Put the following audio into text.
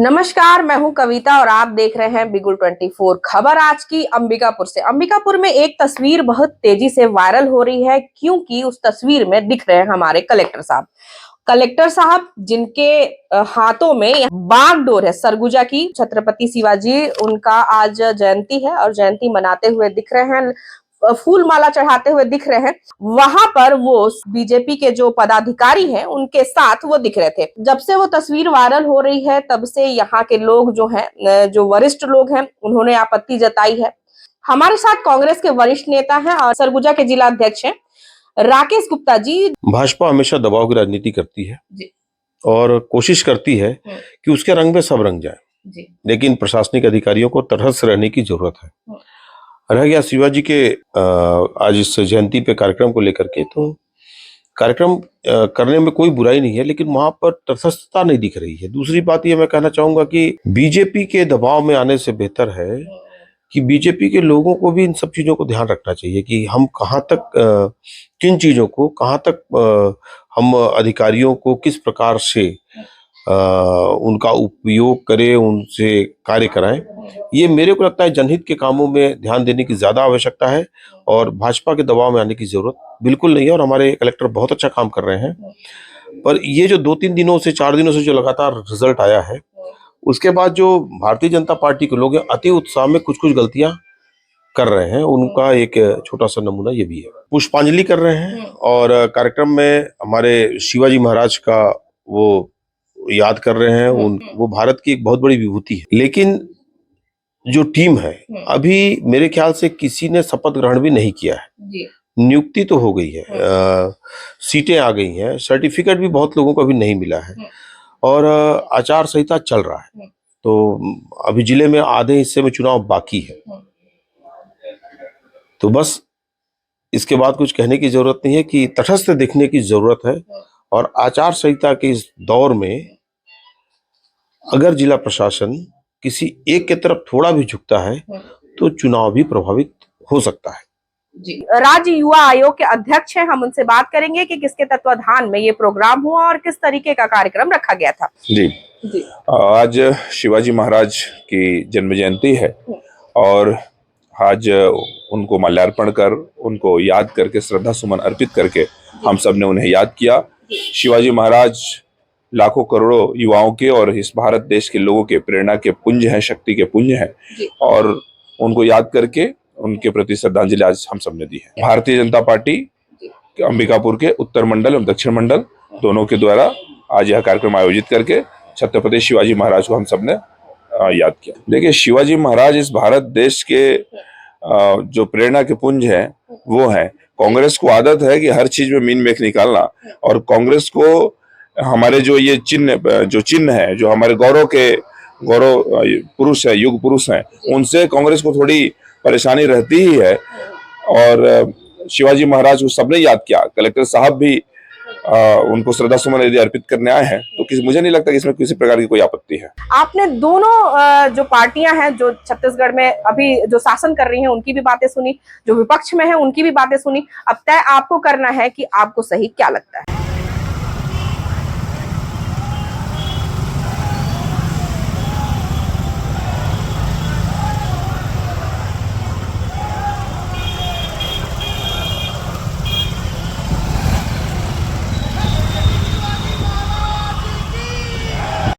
नमस्कार, मैं हूं कविता और आप देख रहे हैं बिगुल 24 खबर। आज की अंबिकापुर से। अंबिकापुर में एक तस्वीर बहुत तेजी से वायरल हो रही है क्योंकि उस तस्वीर में दिख रहे हैं हमारे कलेक्टर साहब जिनके हाथों में बागडोर है सरगुजा की। छत्रपति शिवाजी उनका आज जयंती है और जयंती मनाते हुए दिख रहे हैं, फूल माला चढ़ाते हुए दिख रहे हैं। वहां पर वो बीजेपी के जो पदाधिकारी हैं उनके साथ वो दिख रहे थे। जब से वो तस्वीर वायरल हो रही है तब से यहाँ के लोग जो हैं, जो वरिष्ठ लोग हैं, उन्होंने आपत्ति जताई है। हमारे साथ कांग्रेस के वरिष्ठ नेता हैं और सरगुजा के जिला अध्यक्ष हैं राकेश गुप्ता जी। भाजपा हमेशा दबाव की राजनीति करती है और कोशिश करती है कि उसके रंग में सब रंग जाए, लेकिन प्रशासनिक अधिकारियों को तटस्थ रहने की जरूरत है। रह गया शिवाजी के आज इस जयंती पे कार्यक्रम को लेकर के, तो कार्यक्रम करने में कोई बुराई नहीं है, लेकिन वहां पर तटस्थता नहीं दिख रही है। दूसरी बात ये मैं कहना चाहूंगा कि बीजेपी के दबाव में आने से बेहतर है कि बीजेपी के लोगों को भी इन सब चीजों को ध्यान रखना चाहिए कि हम कहाँ तक किन चीजों को कहाँ तक हम अधिकारियों को किस प्रकार से उनका उपयोग करें, उनसे कार्य कराएं। ये मेरे को लगता है जनहित के कामों में ध्यान देने की ज्यादा आवश्यकता है और भाजपा के दबाव में आने की जरूरत बिल्कुल नहीं है। और हमारे कलेक्टर बहुत अच्छा काम कर रहे हैं, पर ये जो 2-3 दिनों से 4 दिनों से जो लगातार रिजल्ट आया है, उसके बाद जो भारतीय जनता पार्टी के लोग हैं अति उत्साह में कुछ कुछ गलतियां कर रहे हैं, उनका एक छोटा सा नमूना ये भी है। पुष्पांजलि कर रहे हैं और कार्यक्रम में हमारे शिवाजी महाराज का वो याद कर रहे हैं। वो भारत की एक बहुत बड़ी विभूति है, लेकिन जो टीम है अभी मेरे ख्याल से किसी ने शपथ ग्रहण भी नहीं किया है। नियुक्ति तो हो गई है, सीटें आ गई हैं, सर्टिफिकेट भी बहुत लोगों को अभी नहीं मिला है और आचार संहिता चल रहा है। तो अभी जिले में आधे हिस्से में चुनाव बाकी है, तो बस इसके बाद कुछ कहने की जरूरत नहीं है कि तटस्थ दिखने की जरूरत है। और आचार संहिता के इस दौर में अगर जिला प्रशासन किसी एक के तरफ थोड़ा भी झुकता है तो चुनाव भी प्रभावित हो सकता है। जी, राज्य युवा आयोग के अध्यक्ष हैं, हम उनसे बात करेंगे कि किसके तत्वाधान में ये प्रोग्राम हुआ और किस तरीके का कार्यक्रम रखा गया था। जी, आज शिवाजी महाराज की जन्म जयंती है और आज उनको माल्यार्पण कर, उनको याद करके, श्रद्धा सुमन अर्पित करके हम सब ने उन्हें याद किया। शिवाजी महाराज लाखों करोड़ों युवाओं के और इस भारत देश के लोगों के प्रेरणा के पुंज हैं, शक्ति के पुंज हैं, और उनको याद करके उनके प्रति श्रद्धांजलि आज हम सब ने दी है। भारतीय जनता पार्टी अंबिकापुर के उत्तर मंडल एवं दक्षिण मंडल दोनों के द्वारा आज यह कार्यक्रम आयोजित करके छत्रपति शिवाजी महाराज को हम सब ने याद किया। देखिए, शिवाजी महाराज इस भारत देश के जो प्रेरणा के पुंज हैं वो हैं। कांग्रेस को आदत है कि हर चीज में मीन मेख निकालना, और कांग्रेस को हमारे जो ये चिन्ह है, जो हमारे गौरव पुरुष है, युग पुरुष हैं, उनसे कांग्रेस को थोड़ी परेशानी रहती ही है। और शिवाजी महाराज को सबने याद किया। कलेक्टर साहब भी उनको श्रद्धा सुमन यदि अर्पित करने आए हैं तो मुझे नहीं लगता कि इसमें किसी प्रकार की कोई आपत्ति है। आपने दोनों जो पार्टियां हैं जो छत्तीसगढ़ में अभी जो शासन कर रही हैं उनकी भी बातें सुनी, जो विपक्ष में है उनकी भी बातें सुनी। अब तय आपको करना है कि आपको सही क्या लगता है।